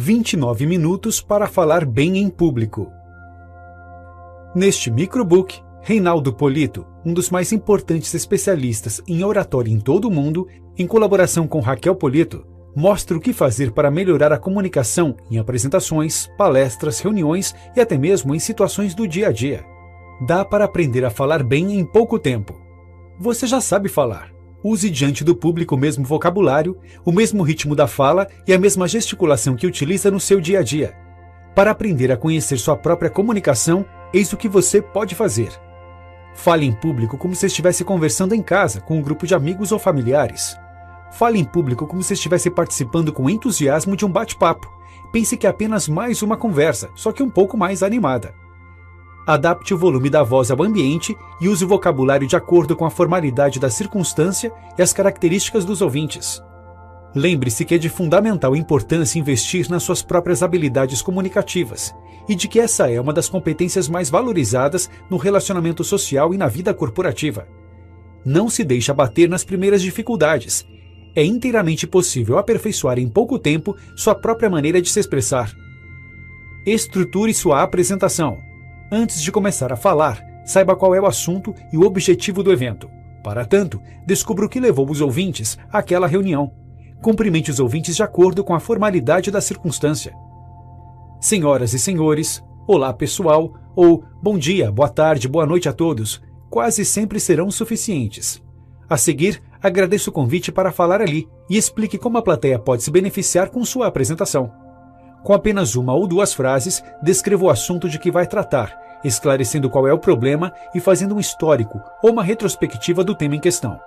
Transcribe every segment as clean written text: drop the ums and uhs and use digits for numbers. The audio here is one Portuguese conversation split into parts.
29 minutos para falar bem em público. Neste microbook, Reinaldo Polito, um dos mais importantes especialistas em oratória em todo o mundo, em colaboração com Raquel Polito, mostra o que fazer para melhorar a comunicação em apresentações, palestras, reuniões e até mesmo em situações do dia a dia. Dá para aprender a falar bem em pouco tempo. Você já sabe falar. Use diante do público o mesmo vocabulário, o mesmo ritmo da fala e a mesma gesticulação que utiliza no seu dia a dia. Para aprender a conhecer sua própria comunicação, eis o que você pode fazer. Fale em público como se estivesse conversando em casa com um grupo de amigos ou familiares. Fale em público como se estivesse participando com entusiasmo de um bate-papo. Pense que é apenas mais uma conversa, só que um pouco mais animada. Adapte o volume da voz ao ambiente e use o vocabulário de acordo com a formalidade da circunstância e as características dos ouvintes. Lembre-se que é de fundamental importância investir nas suas próprias habilidades comunicativas e de que essa é uma das competências mais valorizadas no relacionamento social e na vida corporativa. Não se deixe abater nas primeiras dificuldades. É inteiramente possível aperfeiçoar em pouco tempo sua própria maneira de se expressar. Estruture sua apresentação. Antes de começar a falar, saiba qual é o assunto e o objetivo do evento. Para tanto, descubra o que levou os ouvintes àquela reunião. Cumprimente os ouvintes de acordo com a formalidade da circunstância. Senhoras e senhores, olá pessoal, ou bom dia, boa tarde, boa noite a todos, quase sempre serão suficientes. A seguir, agradeço o convite para falar ali e explique como a plateia pode se beneficiar com sua apresentação. Com apenas uma ou duas frases, descreva o assunto de que vai tratar, esclarecendo qual é o problema e fazendo um histórico ou uma retrospectiva do tema em questão.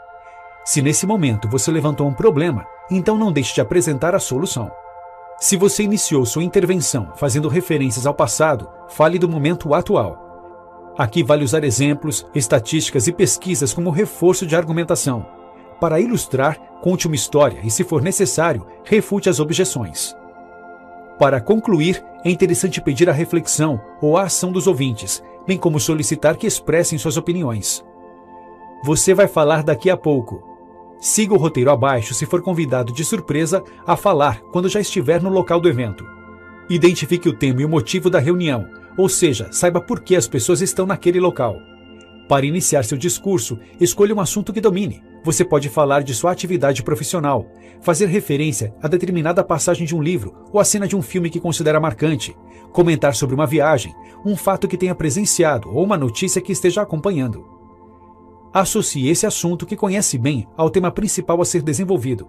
Se nesse momento você levantou um problema, então não deixe de apresentar a solução. Se você iniciou sua intervenção fazendo referências ao passado, fale do momento atual. Aqui vale usar exemplos, estatísticas e pesquisas como reforço de argumentação. Para ilustrar, conte uma história e, se for necessário, refute as objeções. Para concluir, é interessante pedir a reflexão ou a ação dos ouvintes, bem como solicitar que expressem suas opiniões. Você vai falar daqui a pouco. Siga o roteiro abaixo se for convidado de surpresa a falar quando já estiver no local do evento. Identifique o tema e o motivo da reunião, ou seja, saiba por que as pessoas estão naquele local. Para iniciar seu discurso, escolha um assunto que domine. Você pode falar de sua atividade profissional, fazer referência a determinada passagem de um livro ou a cena de um filme que considera marcante, comentar sobre uma viagem, um fato que tenha presenciado ou uma notícia que esteja acompanhando. Associe esse assunto que conhece bem ao tema principal a ser desenvolvido.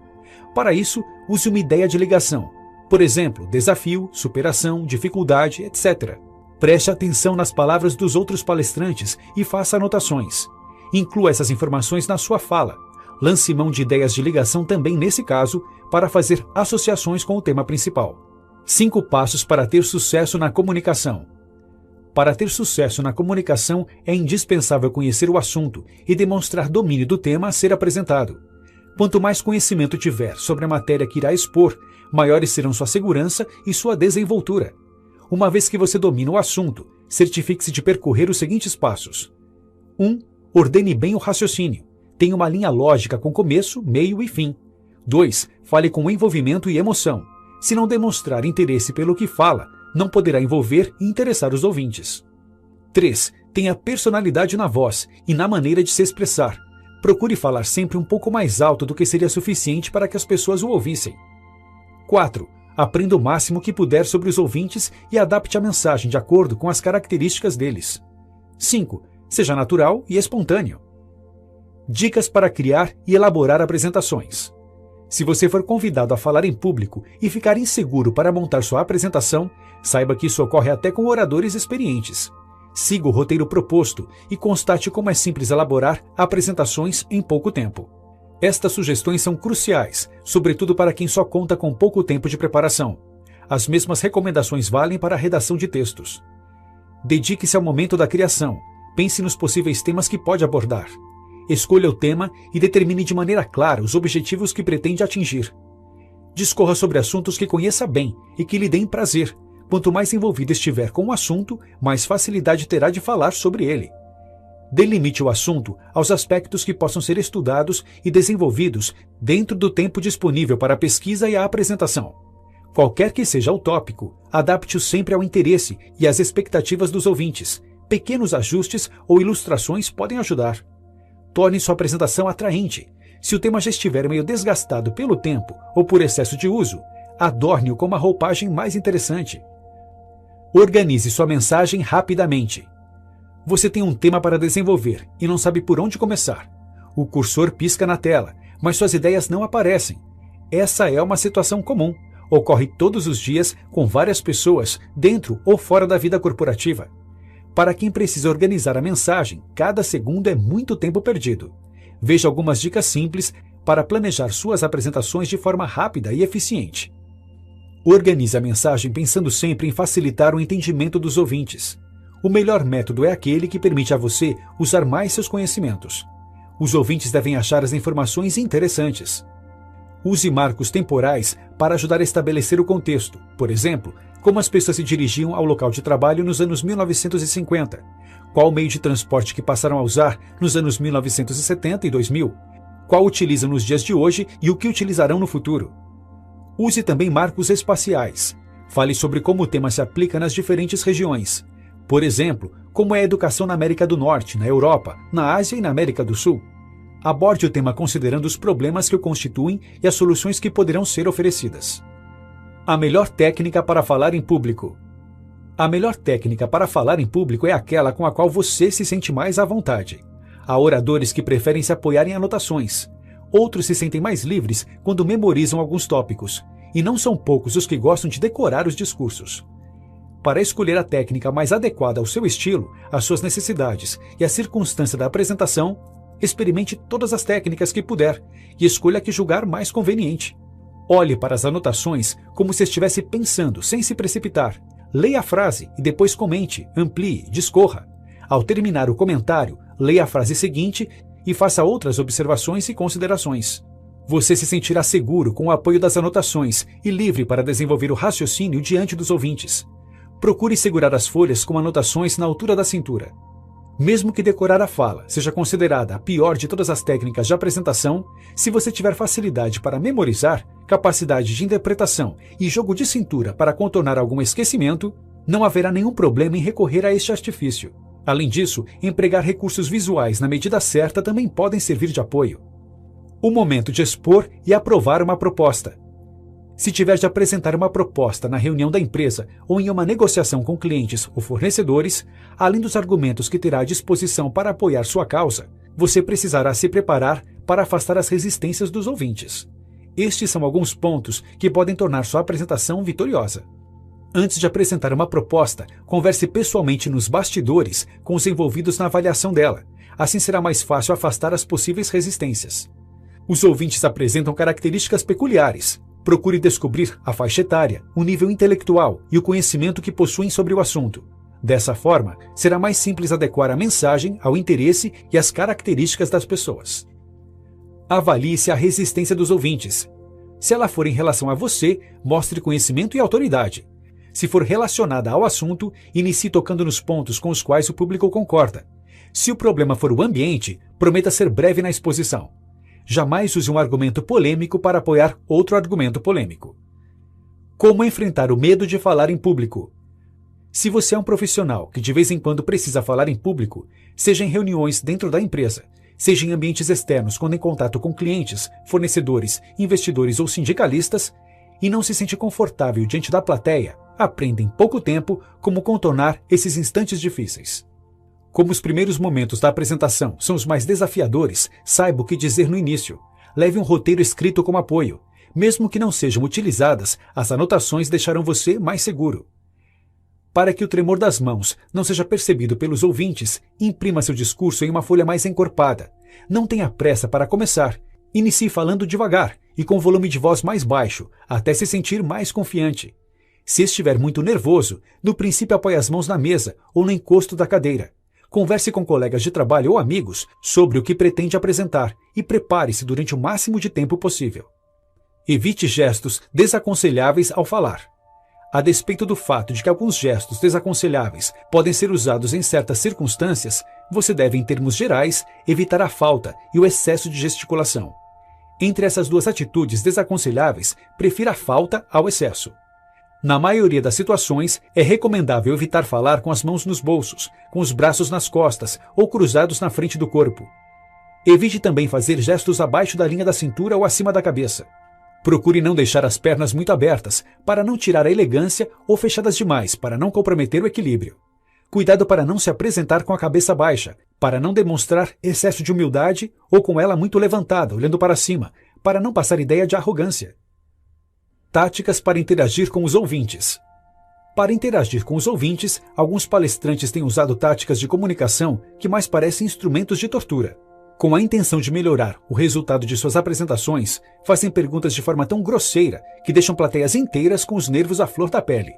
Para isso, use uma ideia de ligação. Por exemplo, desafio, superação, dificuldade, etc. Preste atenção nas palavras dos outros palestrantes e faça anotações. Inclua essas informações na sua fala. Lance mão de ideias de ligação também nesse caso, para fazer associações com o tema principal. 5 passos para ter sucesso na comunicação. Para ter sucesso na comunicação, é indispensável conhecer o assunto e demonstrar domínio do tema a ser apresentado. Quanto mais conhecimento tiver sobre a matéria que irá expor, maiores serão sua segurança e sua desenvoltura. Uma vez que você domina o assunto, certifique-se de percorrer os seguintes passos. 1. Ordene bem o raciocínio. Tenha uma linha lógica com começo, meio e fim. 2. Fale com envolvimento e emoção. Se não demonstrar interesse pelo que fala, não poderá envolver e interessar os ouvintes. 3. Tenha personalidade na voz e na maneira de se expressar. Procure falar sempre um pouco mais alto do que seria suficiente para que as pessoas o ouvissem. 4. Aprenda o máximo que puder sobre os ouvintes e adapte a mensagem de acordo com as características deles. 5. Seja natural e espontâneo. Dicas para criar e elaborar apresentações. Se você for convidado a falar em público e ficar inseguro para montar sua apresentação, saiba que isso ocorre até com oradores experientes. Siga o roteiro proposto e constate como é simples elaborar apresentações em pouco tempo. Estas sugestões são cruciais, sobretudo para quem só conta com pouco tempo de preparação. As mesmas recomendações valem para a redação de textos. Dedique-se ao momento da criação. Pense nos possíveis temas que pode abordar. Escolha o tema e determine de maneira clara os objetivos que pretende atingir. Discorra sobre assuntos que conheça bem e que lhe deem prazer. Quanto mais envolvido estiver com o assunto, mais facilidade terá de falar sobre ele. Delimite o assunto aos aspectos que possam ser estudados e desenvolvidos dentro do tempo disponível para a pesquisa e a apresentação. Qualquer que seja o tópico, adapte-o sempre ao interesse e às expectativas dos ouvintes. Pequenos ajustes ou ilustrações podem ajudar. Torne sua apresentação atraente. Se o tema já estiver meio desgastado pelo tempo ou por excesso de uso, adorne-o com uma roupagem mais interessante. Organize sua mensagem rapidamente. Você tem um tema para desenvolver e não sabe por onde começar. O cursor pisca na tela, mas suas ideias não aparecem. Essa é uma situação comum. Ocorre todos os dias com várias pessoas, dentro ou fora da vida corporativa. Para quem precisa organizar a mensagem, cada segundo é muito tempo perdido. Veja algumas dicas simples para planejar suas apresentações de forma rápida e eficiente. Organize a mensagem pensando sempre em facilitar o entendimento dos ouvintes. O melhor método é aquele que permite a você usar mais seus conhecimentos. Os ouvintes devem achar as informações interessantes. Use marcos temporais para ajudar a estabelecer o contexto. Por exemplo, como as pessoas se dirigiam ao local de trabalho nos anos 1950, qual meio de transporte que passaram a usar nos anos 1970 e 2000, qual utilizam nos dias de hoje e o que utilizarão no futuro. Use também marcos espaciais. Fale sobre como o tema se aplica nas diferentes regiões. Por exemplo, como é a educação na América do Norte, na Europa, na Ásia e na América do Sul. Aborde o tema considerando os problemas que o constituem e as soluções que poderão ser oferecidas. A melhor técnica para falar em público. A melhor técnica para falar em público é aquela com a qual você se sente mais à vontade. Há oradores que preferem se apoiar em anotações. Outros se sentem mais livres quando memorizam alguns tópicos. E não são poucos os que gostam de decorar os discursos. Para escolher a técnica mais adequada ao seu estilo, às suas necessidades e à circunstância da apresentação, experimente todas as técnicas que puder e escolha a que julgar mais conveniente. Olhe para as anotações como se estivesse pensando, sem se precipitar. Leia a frase e depois comente, amplie, discorra. Ao terminar o comentário, leia a frase seguinte e faça outras observações e considerações. Você se sentirá seguro com o apoio das anotações e livre para desenvolver o raciocínio diante dos ouvintes. Procure segurar as folhas com anotações na altura da cintura. Mesmo que decorar a fala seja considerada a pior de todas as técnicas de apresentação, se você tiver facilidade para memorizar, capacidade de interpretação e jogo de cintura para contornar algum esquecimento, não haverá nenhum problema em recorrer a este artifício. Além disso, empregar recursos visuais na medida certa também podem servir de apoio. O momento de expor e aprovar uma proposta. Se tiver de apresentar uma proposta na reunião da empresa ou em uma negociação com clientes ou fornecedores, além dos argumentos que terá à disposição para apoiar sua causa, você precisará se preparar para afastar as resistências dos ouvintes. Estes são alguns pontos que podem tornar sua apresentação vitoriosa. Antes de apresentar uma proposta, converse pessoalmente nos bastidores com os envolvidos na avaliação dela. Assim será mais fácil afastar as possíveis resistências. Os ouvintes apresentam características peculiares. Procure descobrir a faixa etária, o nível intelectual e o conhecimento que possuem sobre o assunto. Dessa forma, será mais simples adequar a mensagem ao interesse e às características das pessoas. Avalie-se a resistência dos ouvintes. Se ela for em relação a você, mostre conhecimento e autoridade. Se for relacionada ao assunto, inicie tocando nos pontos com os quais o público concorda. Se o problema for o ambiente, prometa ser breve na exposição. Jamais use um argumento polêmico para apoiar outro argumento polêmico. Como enfrentar o medo de falar em público? Se você é um profissional que de vez em quando precisa falar em público, seja em reuniões dentro da empresa, seja em ambientes externos quando em contato com clientes, fornecedores, investidores ou sindicalistas, e não se sente confortável diante da plateia, aprenda em pouco tempo como contornar esses instantes difíceis. Como os primeiros momentos da apresentação são os mais desafiadores, saiba o que dizer no início. Leve um roteiro escrito como apoio. Mesmo que não sejam utilizadas, as anotações deixarão você mais seguro. Para que o tremor das mãos não seja percebido pelos ouvintes, imprima seu discurso em uma folha mais encorpada. Não tenha pressa para começar. Inicie falando devagar e com volume de voz mais baixo, até se sentir mais confiante. Se estiver muito nervoso, no princípio apoie as mãos na mesa ou no encosto da cadeira. Converse com colegas de trabalho ou amigos sobre o que pretende apresentar e prepare-se durante o máximo de tempo possível. Evite gestos desaconselháveis ao falar. A despeito do fato de que alguns gestos desaconselháveis podem ser usados em certas circunstâncias, você deve, em termos gerais, evitar a falta e o excesso de gesticulação. Entre essas duas atitudes desaconselháveis, prefira a falta ao excesso. Na maioria das situações, é recomendável evitar falar com as mãos nos bolsos, com os braços nas costas ou cruzados na frente do corpo. Evite também fazer gestos abaixo da linha da cintura ou acima da cabeça. Procure não deixar as pernas muito abertas, para não tirar a elegância, ou fechadas demais, para não comprometer o equilíbrio. Cuidado para não se apresentar com a cabeça baixa, para não demonstrar excesso de humildade ou com ela muito levantada, olhando para cima, para não passar ideia de arrogância. Táticas para interagir com os ouvintes. Para interagir com os ouvintes, alguns palestrantes têm usado táticas de comunicação que mais parecem instrumentos de tortura. Com a intenção de melhorar o resultado de suas apresentações, fazem perguntas de forma tão grosseira que deixam plateias inteiras com os nervos à flor da pele.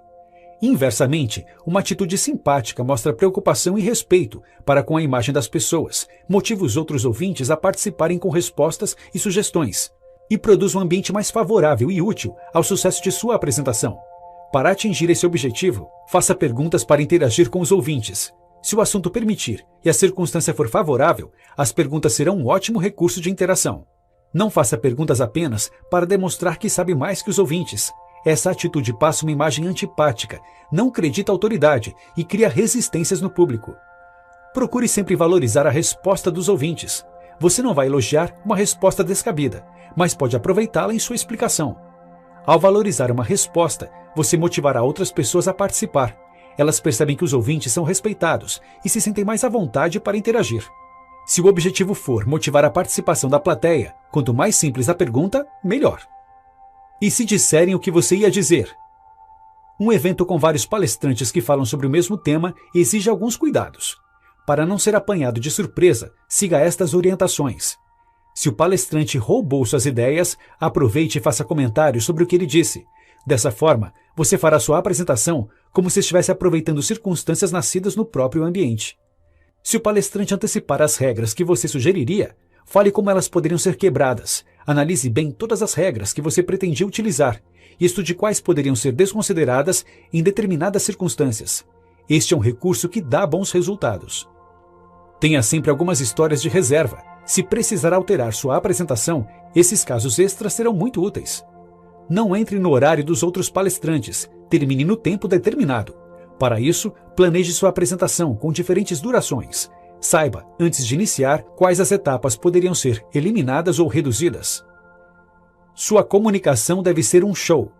Inversamente, uma atitude simpática mostra preocupação e respeito para com a imagem das pessoas, motiva os outros ouvintes a participarem com respostas e sugestões, e produz um ambiente mais favorável e útil ao sucesso de sua apresentação. Para atingir esse objetivo, faça perguntas para interagir com os ouvintes. Se o assunto permitir e a circunstância for favorável, as perguntas serão um ótimo recurso de interação. Não faça perguntas apenas para demonstrar que sabe mais que os ouvintes. Essa atitude passa uma imagem antipática, não acredita autoridade e cria resistências no público. Procure sempre valorizar a resposta dos ouvintes. Você não vai elogiar uma resposta descabida, mas pode aproveitá-la em sua explicação. Ao valorizar uma resposta, você motivará outras pessoas a participar. Elas percebem que os ouvintes são respeitados e se sentem mais à vontade para interagir. Se o objetivo for motivar a participação da plateia, quanto mais simples a pergunta, melhor. E se disserem o que você ia dizer? Um evento com vários palestrantes que falam sobre o mesmo tema exige alguns cuidados. Para não ser apanhado de surpresa, siga estas orientações. Se o palestrante roubou suas ideias, aproveite e faça comentários sobre o que ele disse. Dessa forma, você fará sua apresentação como se estivesse aproveitando circunstâncias nascidas no próprio ambiente. Se o palestrante antecipar as regras que você sugeriria, fale como elas poderiam ser quebradas. Analise bem todas as regras que você pretendia utilizar e estude quais poderiam ser desconsideradas em determinadas circunstâncias. Este é um recurso que dá bons resultados. Tenha sempre algumas histórias de reserva. Se precisar alterar sua apresentação, esses casos extras serão muito úteis. Não entre no horário dos outros palestrantes. Termine no tempo determinado. Para isso, planeje sua apresentação com diferentes durações. Saiba, antes de iniciar, quais as etapas poderiam ser eliminadas ou reduzidas. Sua comunicação deve ser um show.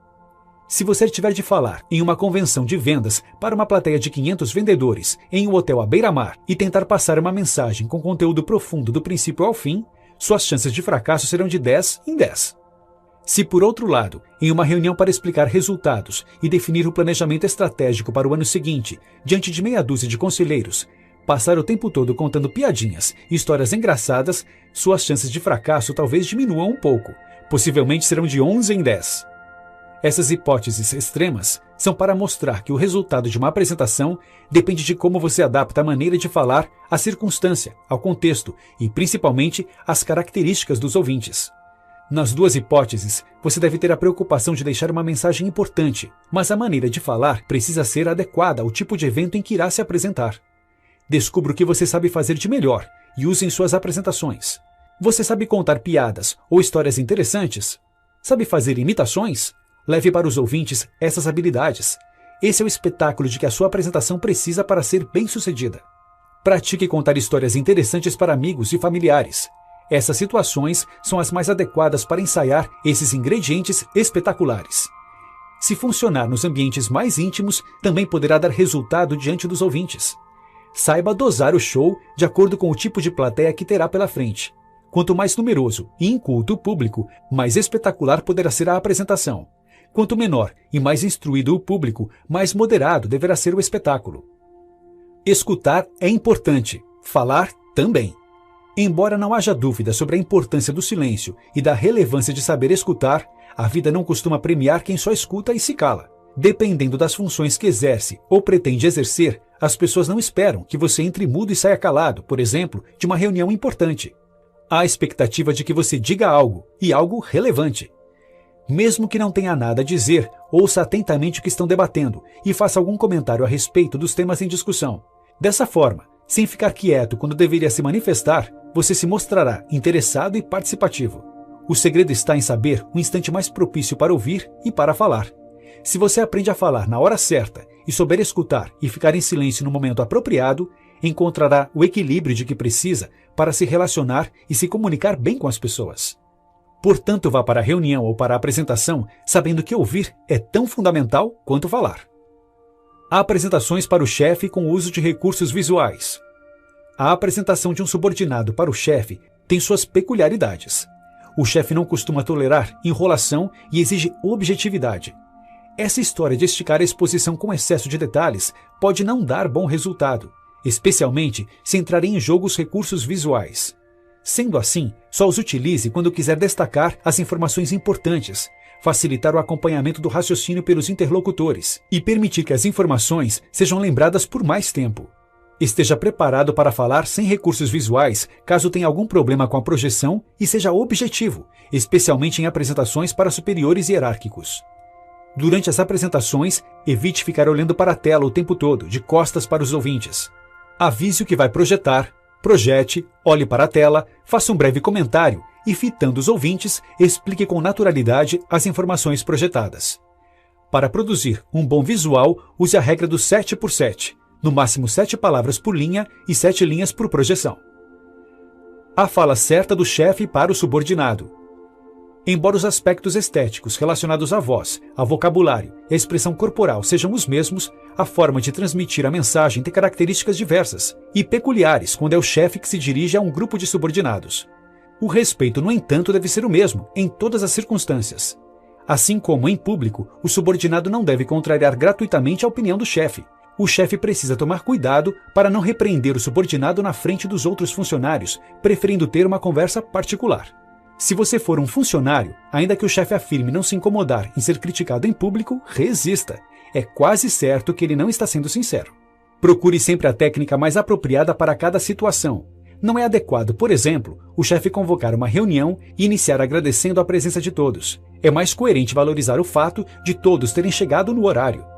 Se você tiver de falar em uma convenção de vendas para uma plateia de 500 vendedores em um hotel à beira-mar e tentar passar uma mensagem com conteúdo profundo do princípio ao fim, suas chances de fracasso serão de 10 em 10. Se, por outro lado, em uma reunião para explicar resultados e definir o planejamento estratégico para o ano seguinte, diante de meia dúzia de conselheiros, passar o tempo todo contando piadinhas e histórias engraçadas, suas chances de fracasso talvez diminuam um pouco, possivelmente serão de 11 em 10. Essas hipóteses extremas são para mostrar que o resultado de uma apresentação depende de como você adapta a maneira de falar à circunstância, ao contexto e, principalmente, às características dos ouvintes. Nas duas hipóteses, você deve ter a preocupação de deixar uma mensagem importante, mas a maneira de falar precisa ser adequada ao tipo de evento em que irá se apresentar. Descubra o que você sabe fazer de melhor e use em suas apresentações. Você sabe contar piadas ou histórias interessantes? Sabe fazer imitações? Leve para os ouvintes essas habilidades. Esse é o espetáculo de que a sua apresentação precisa para ser bem-sucedida. Pratique contar histórias interessantes para amigos e familiares. Essas situações são as mais adequadas para ensaiar esses ingredientes espetaculares. Se funcionar nos ambientes mais íntimos, também poderá dar resultado diante dos ouvintes. Saiba dosar o show de acordo com o tipo de plateia que terá pela frente. Quanto mais numeroso e inculto o público, mais espetacular poderá ser a apresentação. Quanto menor e mais instruído o público, mais moderado deverá ser o espetáculo. Escutar é importante, falar também. Embora não haja dúvida sobre a importância do silêncio e da relevância de saber escutar, a vida não costuma premiar quem só escuta e se cala. Dependendo das funções que exerce ou pretende exercer, as pessoas não esperam que você entre mudo e saia calado, por exemplo, de uma reunião importante. Há a expectativa de que você diga algo, e algo relevante. Mesmo que não tenha nada a dizer, ouça atentamente o que estão debatendo e faça algum comentário a respeito dos temas em discussão. Dessa forma, sem ficar quieto quando deveria se manifestar, você se mostrará interessado e participativo. O segredo está em saber o instante mais propício para ouvir e para falar. Se você aprende a falar na hora certa e souber escutar e ficar em silêncio no momento apropriado, encontrará o equilíbrio de que precisa para se relacionar e se comunicar bem com as pessoas. Portanto, vá para a reunião ou para a apresentação sabendo que ouvir é tão fundamental quanto falar. Apresentações para o chefe com o uso de recursos visuais. A apresentação de um subordinado para o chefe tem suas peculiaridades. O chefe não costuma tolerar enrolação e exige objetividade. Essa história de esticar a exposição com excesso de detalhes pode não dar bom resultado, especialmente se entrarem em jogo os recursos visuais. Sendo assim, só os utilize quando quiser destacar as informações importantes, facilitar o acompanhamento do raciocínio pelos interlocutores e permitir que as informações sejam lembradas por mais tempo. Esteja preparado para falar sem recursos visuais caso tenha algum problema com a projeção e seja objetivo, especialmente em apresentações para superiores hierárquicos. Durante as apresentações, evite ficar olhando para a tela o tempo todo, de costas para os ouvintes. Avise o que vai projetar, projete, olhe para a tela, faça um breve comentário e, fitando os ouvintes, explique com naturalidade as informações projetadas. Para produzir um bom visual, use a regra do 7x7, no máximo 7 palavras por linha e 7 linhas por projeção. A fala certa do chefe para o subordinado. Embora os aspectos estéticos relacionados à voz, ao vocabulário e à expressão corporal sejam os mesmos, a forma de transmitir a mensagem tem características diversas e peculiares quando é o chefe que se dirige a um grupo de subordinados. O respeito, no entanto, deve ser o mesmo em todas as circunstâncias. Assim como em público, o subordinado não deve contrariar gratuitamente a opinião do chefe. O chefe precisa tomar cuidado para não repreender o subordinado na frente dos outros funcionários, preferindo ter uma conversa particular. Se você for um funcionário, ainda que o chefe afirme não se incomodar em ser criticado em público, resista. É quase certo que ele não está sendo sincero. Procure sempre a técnica mais apropriada para cada situação. Não é adequado, por exemplo, o chefe convocar uma reunião e iniciar agradecendo a presença de todos. É mais coerente valorizar o fato de todos terem chegado no horário.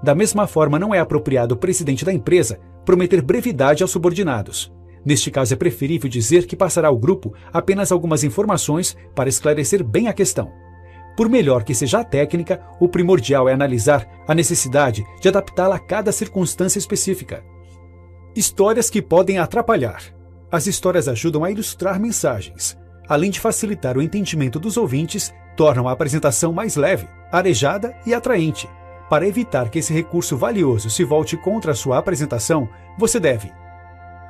Da mesma forma, não é apropriado o presidente da empresa prometer brevidade aos subordinados. Neste caso, é preferível dizer que passará ao grupo apenas algumas informações para esclarecer bem a questão. Por melhor que seja a técnica, o primordial é analisar a necessidade de adaptá-la a cada circunstância específica. Histórias que podem atrapalhar. As histórias ajudam a ilustrar mensagens. Além de facilitar o entendimento dos ouvintes, tornam a apresentação mais leve, arejada e atraente. Para evitar que esse recurso valioso se volte contra a sua apresentação, você deve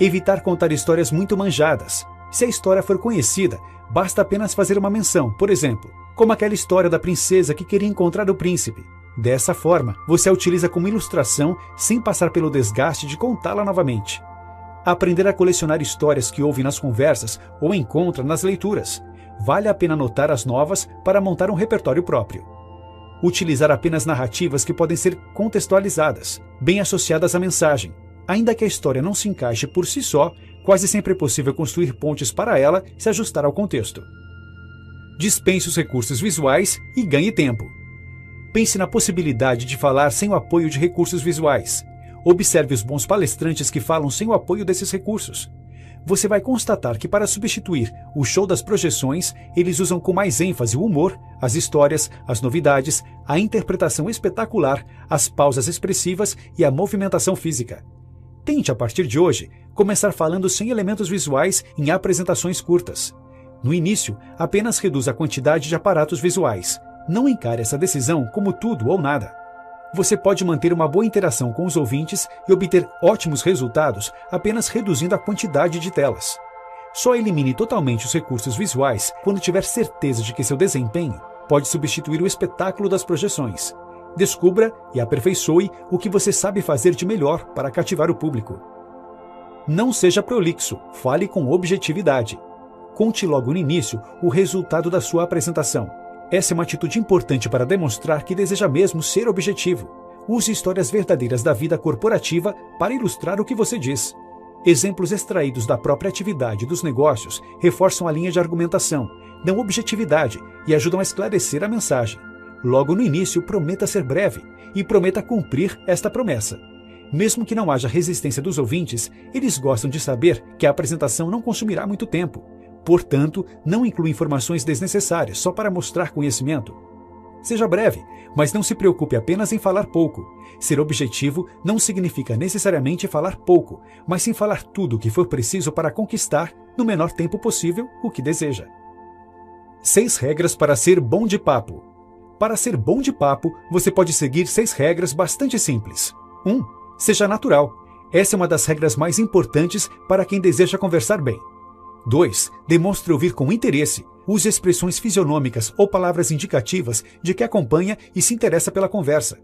evitar contar histórias muito manjadas. Se a história for conhecida, basta apenas fazer uma menção, por exemplo, como aquela história da princesa que queria encontrar o príncipe. Dessa forma, você a utiliza como ilustração sem passar pelo desgaste de contá-la novamente. Aprender a colecionar histórias que ouve nas conversas ou encontra nas leituras. Vale a pena anotar as novas para montar um repertório próprio. Utilizar apenas narrativas que podem ser contextualizadas, bem associadas à mensagem. Ainda que a história não se encaixe por si só, quase sempre é possível construir pontes para ela se ajustar ao contexto. Dispense os recursos visuais e ganhe tempo. Pense na possibilidade de falar sem o apoio de recursos visuais. Observe os bons palestrantes que falam sem o apoio desses recursos. Você vai constatar que para substituir o show das projeções, eles usam com mais ênfase o humor, as histórias, as novidades, a interpretação espetacular, as pausas expressivas e a movimentação física. Tente, a partir de hoje, começar falando sem elementos visuais em apresentações curtas. No início, apenas reduza a quantidade de aparatos visuais. Não encare essa decisão como tudo ou nada. Você pode manter uma boa interação com os ouvintes e obter ótimos resultados apenas reduzindo a quantidade de telas. Só elimine totalmente os recursos visuais quando tiver certeza de que seu desempenho pode substituir o espetáculo das projeções. Descubra e aperfeiçoe o que você sabe fazer de melhor para cativar o público. Não seja prolixo, fale com objetividade. Conte logo no início o resultado da sua apresentação. Essa é uma atitude importante para demonstrar que deseja mesmo ser objetivo. Use histórias verdadeiras da vida corporativa para ilustrar o que você diz. Exemplos extraídos da própria atividade dos negócios reforçam a linha de argumentação, dão objetividade e ajudam a esclarecer a mensagem. Logo no início, prometa ser breve e prometa cumprir esta promessa. Mesmo que não haja resistência dos ouvintes, eles gostam de saber que a apresentação não consumirá muito tempo. Portanto, não inclua informações desnecessárias só para mostrar conhecimento. Seja breve, mas não se preocupe apenas em falar pouco. Ser objetivo não significa necessariamente falar pouco, mas sim falar tudo o que for preciso para conquistar, no menor tempo possível, o que deseja. 6 regras para ser bom de papo. Para ser bom de papo, você pode seguir 6 regras bastante simples. 1. Seja natural. Essa é uma das regras mais importantes para quem deseja conversar bem. 2. Demonstre ouvir com interesse. Use expressões fisionômicas ou palavras indicativas de que acompanha e se interessa pela conversa.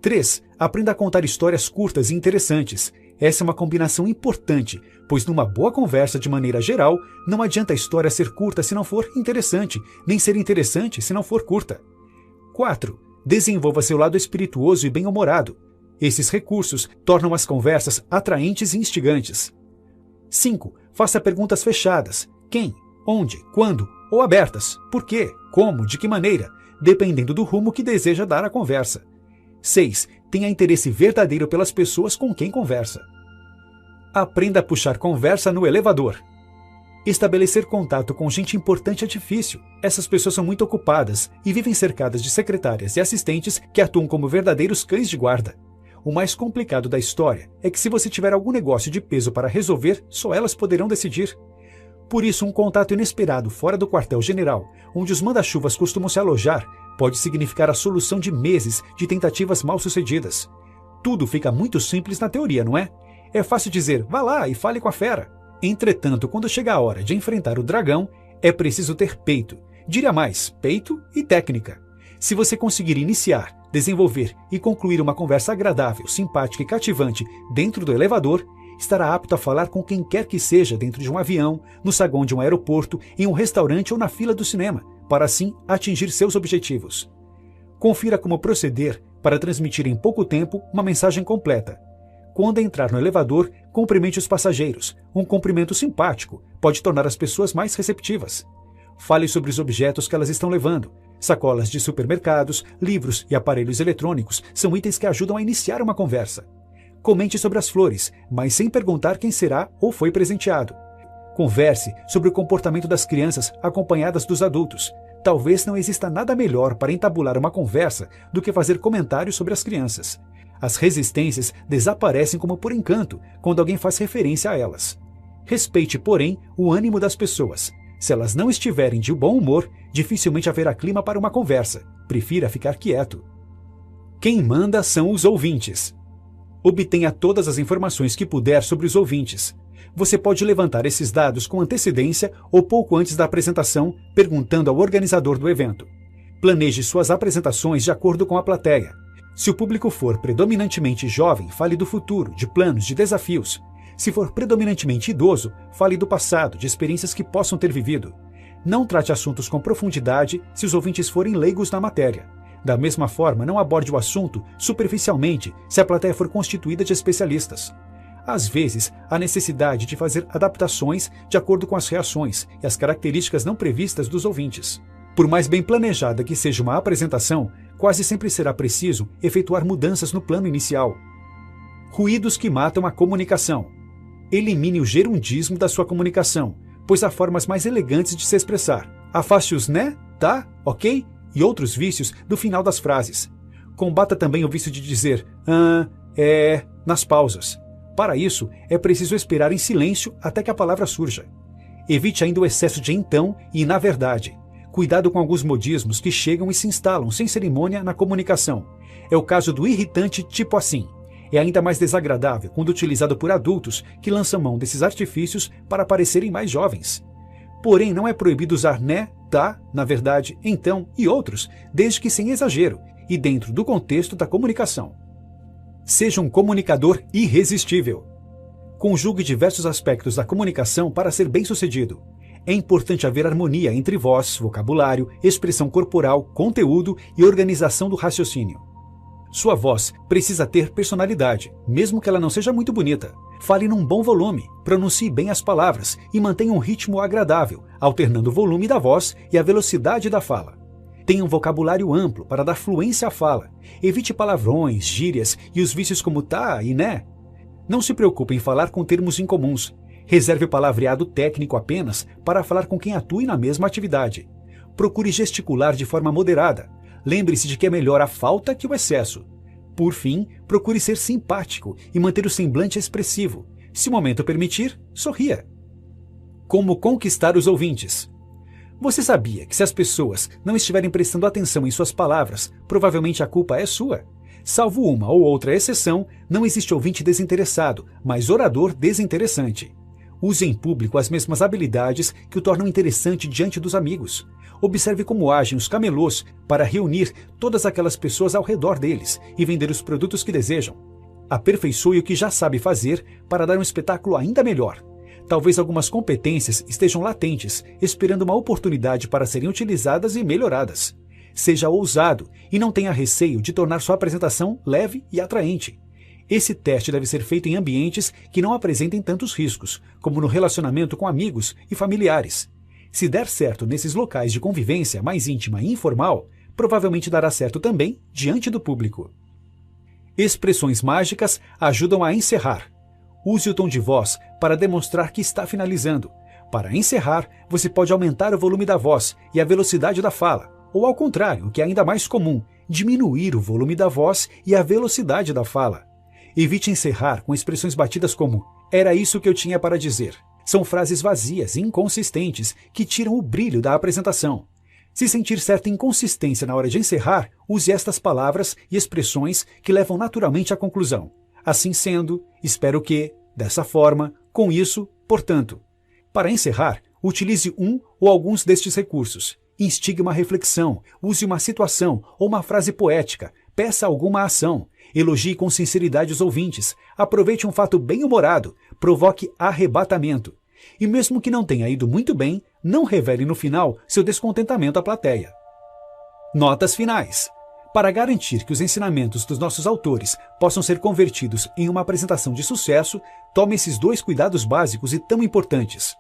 3. Aprenda a contar histórias curtas e interessantes. Essa é uma combinação importante, pois numa boa conversa de maneira geral, não adianta a história ser curta se não for interessante, nem ser interessante se não for curta. 4. Desenvolva seu lado espirituoso e bem-humorado. Esses recursos tornam as conversas atraentes e instigantes. 5. Faça perguntas fechadas. Quem? Onde? Quando? Ou abertas. Por quê? Como? De que maneira? Dependendo do rumo que deseja dar à conversa. 6. Tenha interesse verdadeiro pelas pessoas com quem conversa. Aprenda a puxar conversa no elevador. Estabelecer contato com gente importante é difícil. Essas pessoas são muito ocupadas e vivem cercadas de secretárias e assistentes que atuam como verdadeiros cães de guarda. O mais complicado da história é que se você tiver algum negócio de peso para resolver, só elas poderão decidir. Por isso, um contato inesperado fora do quartel-general, onde os manda-chuvas costumam se alojar, pode significar a solução de meses de tentativas mal-sucedidas. Tudo fica muito simples na teoria, não é? É fácil dizer, vá lá e fale com a fera. Entretanto, quando chega a hora de enfrentar o dragão, é preciso ter peito. Diria mais, peito e técnica. Se você conseguir iniciar, desenvolver e concluir uma conversa agradável, simpática e cativante dentro do elevador, estará apto a falar com quem quer que seja dentro de um avião, no saguão de um aeroporto, em um restaurante ou na fila do cinema, para assim atingir seus objetivos. Confira como proceder para transmitir em pouco tempo uma mensagem completa. Quando entrar no elevador, cumprimente os passageiros. Um cumprimento simpático pode tornar as pessoas mais receptivas. Fale sobre os objetos que elas estão levando. Sacolas de supermercados, livros e aparelhos eletrônicos são itens que ajudam a iniciar uma conversa. Comente sobre as flores, mas sem perguntar quem será ou foi presenteado. Converse sobre o comportamento das crianças acompanhadas dos adultos. Talvez não exista nada melhor para entabular uma conversa do que fazer comentários sobre as crianças. As resistências desaparecem como por encanto quando alguém faz referência a elas. Respeite, porém, o ânimo das pessoas. Se elas não estiverem de bom humor, dificilmente haverá clima para uma conversa. Prefira ficar quieto. Quem manda são os ouvintes. Obtenha todas as informações que puder sobre os ouvintes. Você pode levantar esses dados com antecedência ou pouco antes da apresentação, perguntando ao organizador do evento. Planeje suas apresentações de acordo com a plateia. Se o público for predominantemente jovem, fale do futuro, de planos, de desafios. Se for predominantemente idoso, fale do passado, de experiências que possam ter vivido. Não trate assuntos com profundidade se os ouvintes forem leigos na matéria. Da mesma forma, não aborde o assunto superficialmente se a plateia for constituída de especialistas. Às vezes, há necessidade de fazer adaptações de acordo com as reações e as características não previstas dos ouvintes. Por mais bem planejada que seja uma apresentação, quase sempre será preciso efetuar mudanças no plano inicial. Ruídos que matam a comunicação. Elimine o gerundismo da sua comunicação, pois há formas mais elegantes de se expressar. Afaste os né, tá, ok e outros vícios do final das frases. Combata também o vício de dizer nas pausas. Para isso, é preciso esperar em silêncio até que a palavra surja. Evite ainda o excesso de então e na verdade. Cuidado com alguns modismos que chegam e se instalam sem cerimônia na comunicação. É o caso do irritante tipo assim. É ainda mais desagradável quando utilizado por adultos que lançam mão desses artifícios para parecerem mais jovens. Porém, não é proibido usar né, tá, na verdade, então e outros, desde que sem exagero e dentro do contexto da comunicação. Seja um comunicador irresistível. Conjugue diversos aspectos da comunicação para ser bem-sucedido. É importante haver harmonia entre voz, vocabulário, expressão corporal, conteúdo e organização do raciocínio. Sua voz precisa ter personalidade, mesmo que ela não seja muito bonita. Fale num bom volume, pronuncie bem as palavras e mantenha um ritmo agradável, alternando o volume da voz e a velocidade da fala. Tenha um vocabulário amplo para dar fluência à fala. Evite palavrões, gírias e os vícios como tá e né. Não se preocupe em falar com termos incomuns. Reserve o palavreado técnico apenas para falar com quem atue na mesma atividade. Procure gesticular de forma moderada. Lembre-se de que é melhor a falta que o excesso. Por fim, procure ser simpático e manter o semblante expressivo. Se o momento permitir, sorria. Como conquistar os ouvintes? Você sabia que se as pessoas não estiverem prestando atenção em suas palavras, provavelmente a culpa é sua? Salvo uma ou outra exceção, não existe ouvinte desinteressado, mas orador desinteressante. Use em público as mesmas habilidades que o tornam interessante diante dos amigos. Observe como agem os camelôs para reunir todas aquelas pessoas ao redor deles e vender os produtos que desejam. Aperfeiçoe o que já sabe fazer para dar um espetáculo ainda melhor. Talvez algumas competências estejam latentes, esperando uma oportunidade para serem utilizadas e melhoradas. Seja ousado e não tenha receio de tornar sua apresentação leve e atraente. Esse teste deve ser feito em ambientes que não apresentem tantos riscos, como no relacionamento com amigos e familiares. Se der certo nesses locais de convivência mais íntima e informal, provavelmente dará certo também diante do público. Expressões mágicas ajudam a encerrar. Use o tom de voz para demonstrar que está finalizando. Para encerrar, você pode aumentar o volume da voz e a velocidade da fala, ou ao contrário, o que é ainda mais comum, diminuir o volume da voz e a velocidade da fala. Evite encerrar com expressões batidas como "era isso que eu tinha para dizer". São frases vazias e inconsistentes que tiram o brilho da apresentação. Se sentir certa inconsistência na hora de encerrar, use estas palavras e expressões que levam naturalmente à conclusão. Assim sendo, espero que, dessa forma, com isso, portanto. Para encerrar, utilize um ou alguns destes recursos. Instigue uma reflexão, use uma situação ou uma frase poética, peça alguma ação, elogie com sinceridade os ouvintes, aproveite um fato bem-humorado, provoque arrebatamento. E mesmo que não tenha ido muito bem, não revele no final seu descontentamento à plateia. Notas finais. Para garantir que os ensinamentos dos nossos autores possam ser convertidos em uma apresentação de sucesso, tome esses 2 cuidados básicos e tão importantes.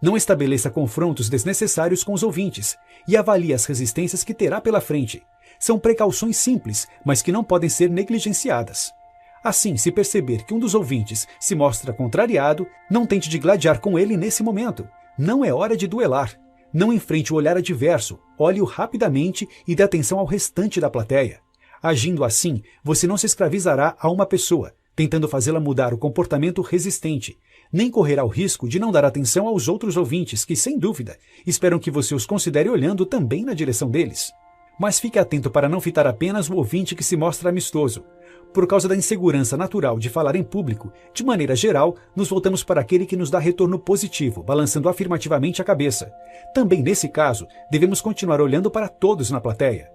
Não estabeleça confrontos desnecessários com os ouvintes e avalie as resistências que terá pela frente. São precauções simples, mas que não podem ser negligenciadas. Assim, se perceber que um dos ouvintes se mostra contrariado, não tente digladiar com ele nesse momento. Não é hora de duelar. Não enfrente o olhar adverso, olhe-o rapidamente e dê atenção ao restante da plateia. Agindo assim, você não se escravizará a uma pessoa, tentando fazê-la mudar o comportamento resistente, nem correrá o risco de não dar atenção aos outros ouvintes que, sem dúvida, esperam que você os considere olhando também na direção deles. Mas fique atento para não fitar apenas o ouvinte que se mostra amistoso. Por causa da insegurança natural de falar em público, de maneira geral, nos voltamos para aquele que nos dá retorno positivo, balançando afirmativamente a cabeça. Também nesse caso, devemos continuar olhando para todos na plateia.